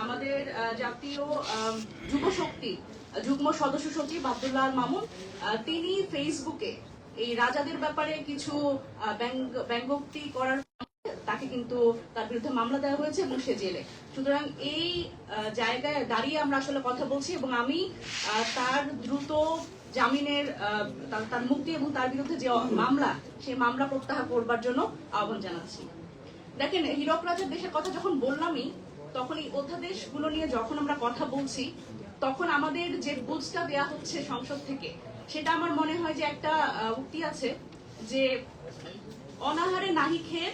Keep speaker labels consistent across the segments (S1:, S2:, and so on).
S1: আমাদের জাতীয় যুব শক্তি যুগ্ম সদস্য সচিব আব্দুল্লাহ আল মামুন তিনি ফেসবুকে এই রাজাদের ব্যাপারে কিছু ব্যঙ্গোক্তি করার তাকে কিন্তু তার বিরুদ্ধে মামলা দেওয়া হয়েছে এবং সে জেলে। সুতরাং এই জায়গায় দাঁড়িয়ে আমরা আসলে কথা বলছি এবং আমি তার দ্রুত জামিনের তার মুক্তি এবং তার বিরুদ্ধে যে মামলা সেই মামলা প্রত্যাহার করবার জন্য আহ্বান জানাচ্ছি। দেখেন, হীরক রাজার দেশের কথা যখন বললামই তখন এই অধ্যাদেশগুলো নিয়ে যখন আমরা কথা বলছি তখন আমাদের যে বুঝটা দেয়া হচ্ছে সংসদ থেকে সেটা আমার মনে হয় যে একটা উক্তি আছে যে অনাহারে নাহি খেয়ে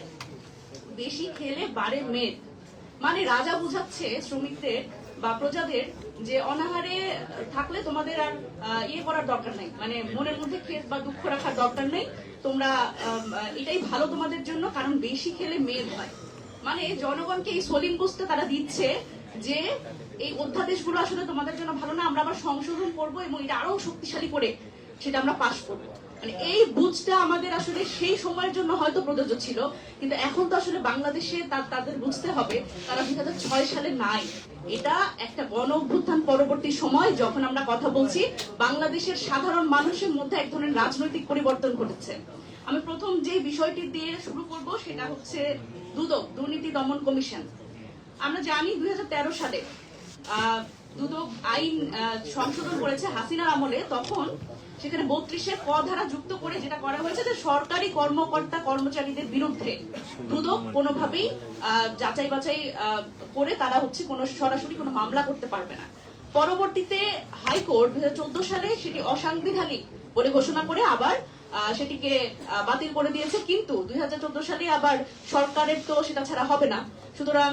S1: বেশি খেলে বাড়ে মেদ। মানে রাজা বুঝাচ্ছে শ্রমিকদের বা প্রজাদের যে অনাহারে থাকলে তোমাদের আর ইয়ে করার দরকার নেই, মানে মনের মধ্যে খেদ বা দুঃখ রাখার দরকার নেই, তোমরা এটাই ভালো তোমাদের জন্য, কারণ বেশি খেলে মেদ হয়। মানে জনগণকে এই সলিম বুঝতে তারা দিচ্ছে যে এই অধ্যাদেশগুলো আসলে তোমাদের জন্য ভালো না, আমরা আবার সংশোধন করবো এবং এটা আরো শক্তিশালী করে সেটা আমরা পাশ করবো। মানে এই বুঝটা আমাদের আসলে সেই সময়ের জন্য হয়তো প্রযোজ্য ছিল, কিন্তু এখন তো আসলে বাংলাদেশে তাদের বুঝতে হবে তারা 2006 সালে নাই। এটা একটা গণ অভ্যুত্থান পরবর্তী সময় যখন আমরা কথা বলছি বাংলাদেশের সাধারণ মানুষের মধ্যে এক ধরনের রাজনৈতিক পরিবর্তন ঘটেছে। আমি প্রথম যে বিষয়টি দিয়ে শুরু করব সেটা হচ্ছে দুদক, দুর্নীতি দমন কমিশন। আমরা জানি 2013 সালে দুদক আইন সংশোধন করেছে হাসিনার আমলে, তখন সেখানে 32-এর ক ধারা যুক্ত করে যেটা করা হয়েছে যে সরকারি কর্মকর্তা কর্মচারীদের বিরুদ্ধে দুদক কোনোভাবেই যাচাই বাছাই করে তারা কোনো সরাসরি কোনো মামলা করতে পারবে না। পরবর্তীতে হাইকোর্ট 2014 সালে সেটি অসাংবিধানিক বলে ঘোষণা করে আবার সেটিকে বাতিল করে দিয়েছে, কিন্তু 2014 সালে আবার সরকারের তো সেটা ছাড়া হবে না, সুতরাং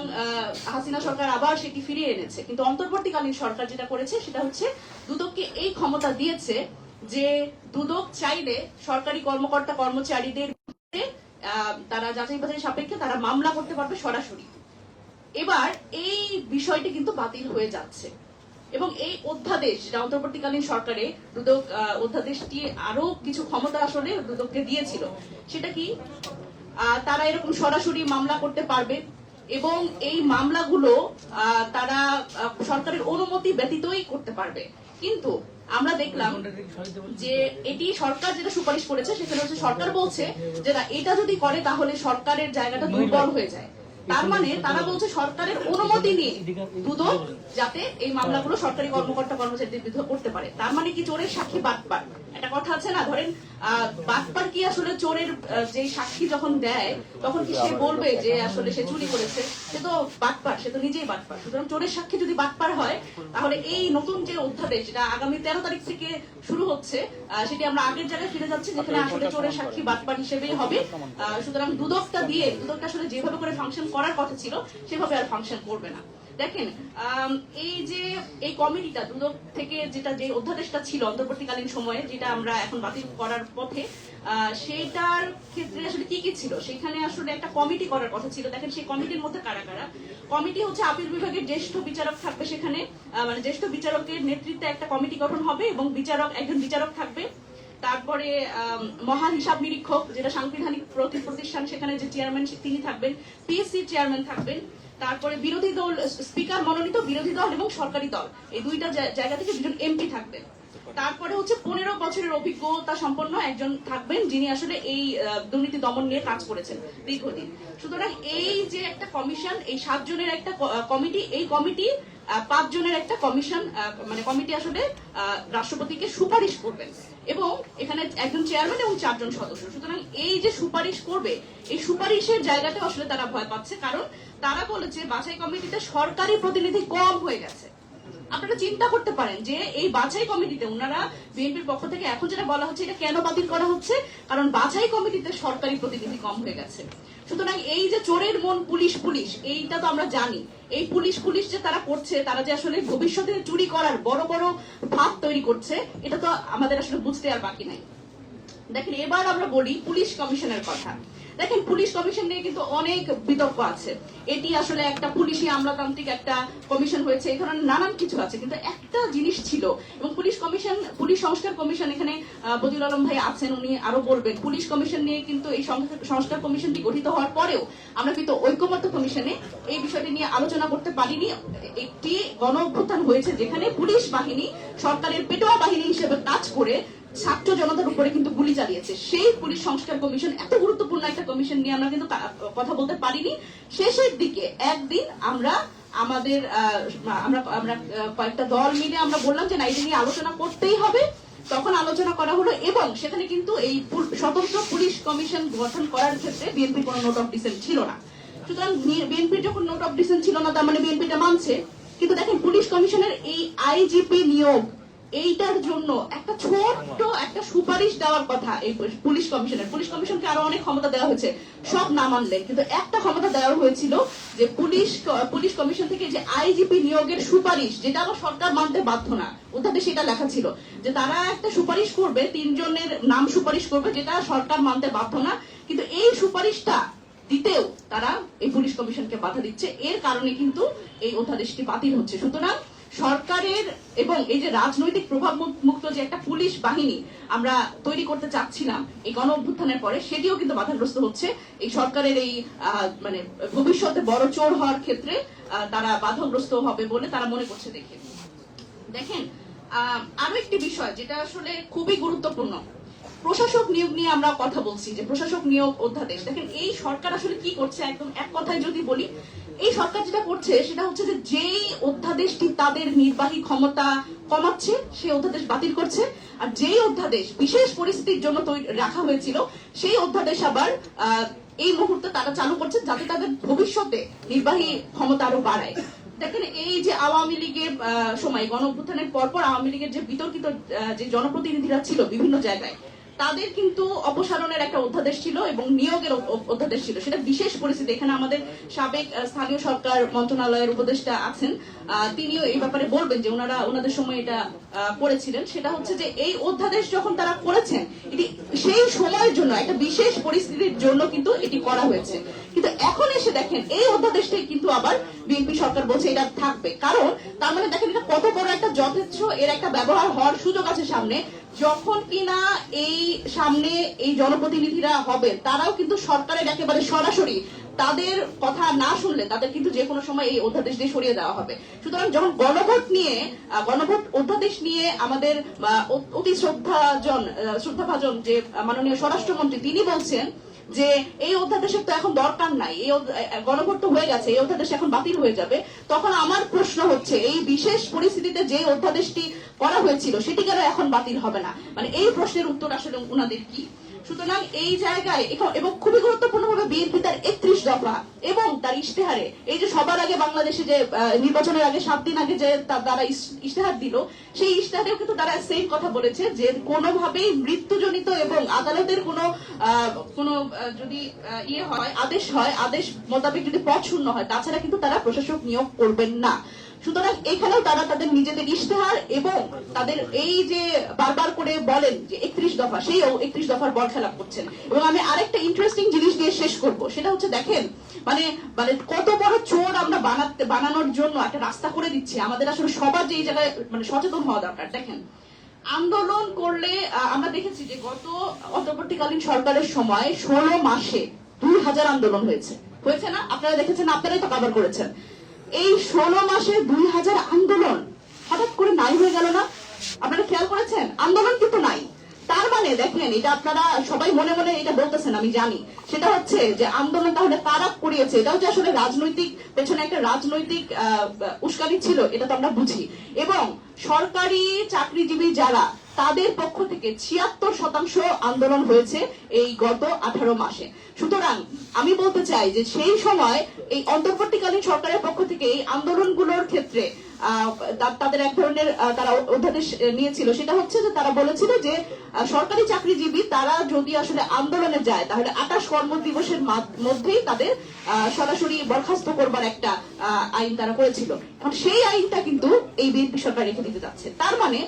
S1: হাসিনা সরকার আবার সেটি ফিরিয়ে এনেছে। কিন্তু অন্তর্বর্তীকালীন সরকার যেটা করেছে সেটা হচ্ছে দুদককে এই ক্ষমতা দিয়েছে যে দুদক চাইলে সরকারি কর্মকর্তা কর্মচারীদের তারা যাচাই বাছাই সাপেক্ষে তারা মামলা করতে পারবে সরাসরি। এবার এই বিষয়টি কিন্তু বাতিল হয়ে যাচ্ছে এবং এই অধ্যাদেশ যেটা অন্তর্বর্তীকালীন সরকারে দুদক অধ্যাদেশটি আরো কিছু ক্ষমতা আসলে দুদককে দিয়েছিল, সেটা কি তারা এরকম সরাসরি মামলা করতে পারবে এবং এই মামলাগুলো তারা সরকারের অনুমতি ব্যতীতই করতে পারবে। কিন্তু আমরা দেখলাম যে এটি সরকার যেটা সুপারিশ করেছে সেখানে হচ্ছে সরকার বলছে যে না, এটা যদি করে তাহলে সরকারের জায়গাটা দুর্বল হয়ে যায়। তার মানে তারা বলছে সরকারের অনুমতি নিয়ে দুদক যাতে এই মামলাগুলো সরকারি কর্মকর্তা কর্মচারীদের বিরুদ্ধে করতে পারে। তার মানে কি চোরের সাক্ষী বাটপার, একটা কথা আছে না, ধরেন বাটপার কি আসলে চোরের যে সাক্ষী যখন দেয় তখন কি সে বলবে যে আসলে সে চুরি করেছে? সে তো বাটপার, সে তো নিজেই বাটপার। সুতরাং চোরের সাক্ষী যদি বাটপার হয় তাহলে এই নতুন যে অধ্যাদেশ যেটা আগামী 13 তারিখ থেকে শুরু হচ্ছে সেটি আমরা আগের জায়গায় ফিরে যাচ্ছি যেখানে আসলে চোরের সাক্ষী বাটপার হিসেবেই হবে। সুতরাং দুদকটা দিয়ে দুদকটা আসলে যেভাবে করে ফাংশন করার কথা ছিল সেভাবে আর ফাংশন করবে না। দেখেন, এই যে এই কমিটিটা দুদক থেকে যেটা যে অধ্যাদেশটা ছিল অন্তর্বর্তীকালীন সময়ে যেটা আমরা এখন বাতিল করার পথে, সেটার ক্ষেত্রে আসলে কি কি ছিল, সেখানে আসলে একটা কমিটি করার কথা ছিল। দেখেন সেই কমিটির মধ্যে কারা কারা, কমিটি হচ্ছে আপিল বিভাগের জ্যেষ্ঠ বিচারক থাকবে, সেখানে মানে জ্যেষ্ঠ বিচারকের নেতৃত্বে একটা কমিটি গঠন হবে এবং একজন বিচারক থাকবে। তারপরে মহা হিসাব নিরীক্ষক যেটা সাংবিধানিক প্রতিষ্ঠান, সেখানে যে চেয়ারম্যান তিনি থাকবেন, পিএসসি চেয়ারম্যান থাকবেন। তারপরে বিরোধী দল, স্পিকার মনোনীত বিরোধী দল এবং সরকারি দল, এই দুইটা জায়গা থেকে দুজন এমপি থাকবেন। তারপরে হচ্ছে 15 বছরের অভিজ্ঞতা সম্পন্ন একজন থাকবেন যিনি আসলে এই দুর্নীতি দমন নিয়ে কাজ করেছেন দীর্ঘদিন। সুতরাং এই যে একটা কমিশন, এই 7 জনের একটা কমিটি, এই কমিটি 5 জনের একটা কমিশন, মানে কমিটি আসলে রাষ্ট্রপতিকে সুপারিশ করবেন এবং এখানে একজন চেয়ারম্যান এবং 4 জন সদস্য। সুতরাং এই যে সুপারিশ করবে এই সুপারিশের জায়গাটা আসলে তারা ভয় পাচ্ছে, কারণ তারা বলেছে বাছাই কমিটিতে সরকারি প্রতিনিধি কম হয়ে গেছে। আপনারা চিন্তা করতে পারেন যে এই বাছাই কমিটিতে ওনারা বিএনপির পক্ষ থেকে এখন যেটা বলা হচ্ছে এটা কেন বাতিল করা হচ্ছে, কারণ বাছাই কমিটিতে সরকারি প্রতিনিধি কম হয়ে গেছে। সুতরাং এই যে চোরের মন পুলিশ পুলিশ, এইটা তো আমরা জানি, এই পুলিশ পুলিশ যে তারা করছে, তারা যে আসলে ভবিষ্যতে চুরি করার বড় বড় ভাব তৈরি করছে, এটা তো আমাদের আসলে বুঝতে আর বাকি নাই। দেখেন, এবার আমরা বলি পুলিশ কমিশনের কথা। দেখেন পুলিশ কমিশন নিয়ে কিন্তু অনেক বিতর্ক আছে। এটি আসলে একটা পুলিশি আমলাতান্ত্রিক একটা কমিশন হয়েছে, এই ধরনের নানান কিছু আছে, কিন্তু একটা জিনিস ছিল এবং পুলিশ সংস্কার কমিশন, এখানে বদিউল আলম ভাই আছেন, উনি আরো বলবেন, পুলিশ কমিশন নিয়ে কিন্তু এই সংস্কার কমিশনটি গঠিত হওয়ার পরেও আমরা কিন্তু ঐকমত্য কমিশনে এই বিষয়টি নিয়ে আলোচনা করতে পারিনি। একটি গণ অভ্যুত্থান হয়েছে যেখানে পুলিশ বাহিনী সরকারের পেটোয়া বাহিনী হিসেবে কাজ করে ছাত্র জনতার উপরে কিন্তু গুলি চালিয়েছে। সেই পুলিশ সংস্কার কমিশন, এত গুরুত্বপূর্ণ একটা কমিশন নিয়ে আমরা কিন্তু কথা বলতে পারিনি। শেষের দিকে একদিন আমরা কয়েকটা দল মিলে আমরা বললাম যে না, এটা নিয়ে আলোচনা করতেই হবে। তখন আলোচনা করা হলো এবং সেখানে কিন্তু এই স্বতন্ত্র পুলিশ কমিশন গঠন করার ক্ষেত্রে বিএনপির কোনো নোট অফ ডিসেন্ট ছিল না। সুতরাং বিএনপির যখন নোট অফ ডিসেন্ট ছিল না, তার মানে বিএনপিটা মানছে। কিন্তু দেখেন পুলিশ কমিশনের এই আইজিপি নিয়োগ, এইটার জন্য একটা ছোট্ট একটা সুপারিশ দেওয়ার কথা এই পুলিশ কমিশনকে আরো অনেক ক্ষমতা দেওয়া হয়েছে, সব না মানলে কিন্তু একটা ক্ষমতা দেওয়া হয়েছিল যে পুলিশ কমিশন থেকে যে আইজিপি নিয়োগের সুপারিশ, যেটা আবার সরকার মানতে বাধ্য না। অধ্যাদেশে এটা লেখা ছিল যে তারা একটা সুপারিশ করবে, 3 জনের নাম সুপারিশ করবে, যেটা সরকার মানতে বাধ্য না, কিন্তু এই সুপারিশটা দিতেও তারা এই পুলিশ কমিশনকে বাধা দিচ্ছে। এর কারণে কিন্তু এই অধ্যাদেশটি বাতিল হচ্ছে। সুতরাং সরকারের এবং এই যে রাজনৈতিক প্রভাব মুক্ত যে একটা পুলিশ বাহিনী আমরা তৈরি করতে চাচ্ছিলাম এই গণ অভ্যুত্থানের পরে, সেটিও কিন্তু বাধাগ্রস্ত হচ্ছে। এই সরকারের এই মানে ভবিষ্যতে বড় চোর হওয়ার ক্ষেত্রে তারা বাধাগ্রস্ত হবে বলে তারা মনে করছে। দেখেন আরো একটি বিষয় যেটা আসলে খুবই গুরুত্বপূর্ণ, প্রশাসক নিয়োগ নিয়ে আমরা কথা বলছি, যে প্রশাসক নিয়োগ অধ্যাদেশ। দেখেন এই সরকার আসলে কি করছে, একদম এক কথায় যদি বলি, এই সরকার যেটা করছে সেটা হচ্ছে যে যেই অধ্যাদেশটি তাদের নির্বাহী ক্ষমতা কমাচ্ছে সেই অধ্যাদেশ বাতিল করছে, আর যেই অধ্যাদেশ বিশেষ পরিস্থিতির জন্য রাখা হয়েছিল সেই অধ্যাদেশ আবার এই মুহূর্তে তারা চালু করছে, যাতে তাদের ভবিষ্যতে নির্বাহী ক্ষমতা আরো বাড়ায়। দেখেন এই যে আওয়ামী লীগের সময় গণ অভ্যুত্থানের পরপর আওয়ামী লীগের যে বিতর্কিত যে জনপ্রতিনিধিরা ছিল বিভিন্ন জায়গায়, তাদের কিন্তু অপসারণের একটা অধ্যাদেশ ছিল এবং নিয়োগের অধ্যাদেশ ছিল, সেটা বিশেষ পরিস্থিতি। এখানে আমাদের সাবেক স্থানীয় সরকার মন্ত্রণালয়ের উপদেষ্টা আছেন, তিনিও এই ব্যাপারে বলবেন যে ওনাদের সময় এটা করেছিলেন। সেটা হচ্ছে যে এই অধ্যাদেশ যখন তারা করেছেন, এটি সেই সময়ের জন্য একটা বিশেষ পরিস্থিতির জন্য কিন্তু এটি করা হয়েছে। কিন্তু এখন এসে দেখেন এই অধ্যাদেশটাই কিন্তু আবার বিএনপি সরকার বলছে এটা থাকবে। কারণ তার মানে দেখেন এটা কত বড় একটা যথেচ্ছ এর একটা ব্যবহার হওয়ার সুযোগ আছে সামনে, যখন কিনা এই সামনে এই জনপ্রতিনিধিরা হবেন তারাও কিন্তু সরকারের একেবারে সরাসরি তাদের কথা না শুনলে তাদের কিন্তু যে কোনো সময় এই অধ্যাদেশ দিয়ে সরিয়ে দেওয়া হবে। সুতরাং যখন গণভোট অধ্যাদেশ নিয়ে আমাদের অতি শ্রদ্ধাভাজন যে মাননীয় স্বরাষ্ট্রমন্ত্রী তিনি বলছেন যে এই অধ্যাদেশের তো এখন দরকার নাই, এই গণভোট তো হয়ে গেছে, এই অধ্যাদেশ এখন বাতিল হয়ে যাবে, তখন আমার প্রশ্ন হচ্ছে এই বিশেষ পরিস্থিতিতে যে অধ্যাদেশটি করা হয়েছিল সেটি কেন এখন বাতিল হবে না? মানে এই প্রশ্নের উত্তর আসলে উনাদের কি? সুতরাং এই জায়গায় এবং খুবই গুরুত্বপূর্ণভাবে বিএনপি তার 31 দফা এবং তার ইশতেহারে, এই যে সবার আগে বাংলাদেশে যে নির্বাচনের আগে 7 দিন আগে যে তারা ইশতেহার দিল, সেই ইশতেহারেও কিন্তু তারা সেম কথা বলেছে যে কোনোভাবেই মৃত্যুজনিত এবং আদালতের কোনো যদি আদেশ মোতাবেক যদি পদ শূন্য হয়, তাছাড়া কিন্তু তারা প্রশাসক নিয়োগ করবেন না। সুতরাং এখানেও তারা তাদের নিজেদের ইশতেহার এবং তাদের এই যে বারবার করে বলেন যে 31 দফা, সেই 31 দফার বরখেলাপ করছেন। এবং আমি আরেকটা ইন্টারেস্টিং জিনিস দিয়ে শেষ করব, সেটা হচ্ছে দেখেন মানে কত বড় চোর আমরা বানানোর জন্য একটা রাস্তা করে দিচ্ছি। আমাদের আসলে সবার যে এই জায়গায় মানে সচেতন হওয়া দরকার। দেখেন আন্দোলন করলে আমরা দেখেছি যে গত অন্তর্বর্তীকালীন সরকারের সময় 16 মাসে 2000 আন্দোলন হয়েছে না? আপনারা দেখেছেন, আপনারাই তো কভার করেছেন। এই 16 মাসে 2000 আন্দোলন হঠাৎ করে নাই হয়ে গেল না? আপনারা খেয়াল করেছেন? আন্দোলন কিন্তু নাই। তার মানে দেখেন, এটা আপনারা সবাই মনে মনে এটা বলতেছেন, আমি জানি, সেটা হচ্ছে যে আন্দোলন তাহলে কারা করিয়েছে, এটাও যে আসলে রাজনৈতিক পেছনে একটা রাজনৈতিক উস্কানি ছিল, এটা তো আমরা বুঝি। এবং সরকারি চাকরিজীবী যারা, তাদের পক্ষ থেকে 76% আন্দোলন হয়েছে এই গত 18 মাসে। সুতরাং আমি বলতে চাই যে সেই সময় এই অন্তর্বর্তীকালীন সরকারের পক্ষ থেকে এই আন্দোলনগুলোর ক্ষেত্রে তাদের এক ধরনের তারা অধ্যাদেশ নিয়েছিল, সেটা হচ্ছে যে তারা বলেছিল যে সরকারি চাকরিজীবী তারা যদি আসলে আন্দোলনে যায় তাহলে 28 কর্মদিবসের মধ্যেই তাদের সরাসরি বরখাস্ত করবার একটা আইন তারা করেছিল। এখন সেই আইনটা কিন্তু এই বিএনপি সরকার রেখে দিতে যাচ্ছে। তার মানে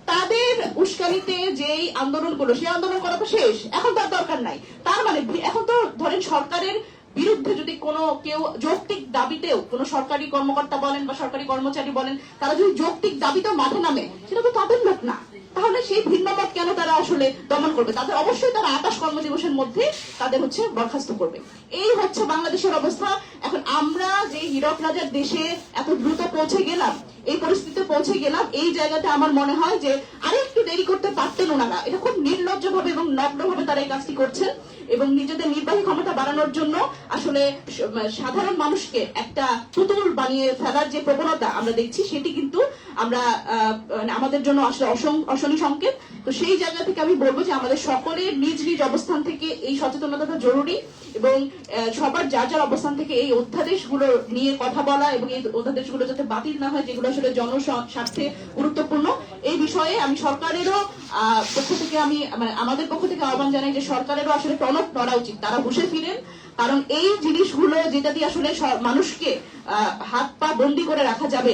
S1: তাদের উস্কানিতে যেই আন্দোলনগুলো, সেই আন্দোলন করা তো শেষ, এখন তার দরকার নাই। তার মানে এখন তো ধরেন সরকারের বিরুদ্ধে যদি কোনো কেউ যৌক্তিক দাবিতেও কোনো সরকারি কর্মকর্তা বলেন বা সরকারি কর্মচারী বলেন, তারা যদি যৌক্তিক দাবিতেও মাঠে নামে, সেটা তো তাদের লোক না। তাহলে সেই ভিন্ন মত কেন তারা আসলে দমন করবে? তাদের অবশ্যই তারা 28 কর্মদিবসের মধ্যে তাদের হচ্ছে বরখাস্ত করবে। এই হচ্ছে বাংলাদেশের অবস্থা। এখন আমরা যে হীরক রাজার দেশে এত দ্রুত পৌঁছে গেলাম, এই পরিস্থিতিতে পৌঁছে গেলাম, এই জায়গাতে আমার মনে হয় যে আরেকটু দেরি করতে পারতেন ওনারা। এটা খুব নির্লজ্জভাবে এবং নগ্নভাবে তারা এই কাজটি করছেন এবং নিজেদের নির্বাহী ক্ষমতা বাড়ানোর জন্য আসলে সাধারণ মানুষকে একটা পুতুল বানিয়ে ফেলার যে প্রবণতা আমরা দেখছি, সেটি কিন্তু আমরা আমাদের জন্য আসলে অশনি সংকেত। তো সেই জায়গা থেকে আমি বলবো যে আমাদের সকলের নিজ নিজ অবস্থান থেকে এই সচেতনতাটা জরুরি এবং সবার যার যার অবস্থান থেকে এই অধ্যাদেশগুলো নিয়ে কথা বলা এবং এই অধ্যাদেশগুলো যাতে বাতিল না হয়, যেগুলো আসলে জনস্বার্থে গুরুত্বপূর্ণ, এই বিষয়ে আমি সরকারেরও পক্ষ থেকে আমি আমাদের পক্ষ থেকে আহ্বান জানাই যে সরকারেরও আসলে টনক নড়া উচিত, তারা বসে ফিরেন। কারণ এই জিনিসগুলো যেটা দিয়ে আসলে মানুষকে হাত পা বন্দি করে রাখা যাবে,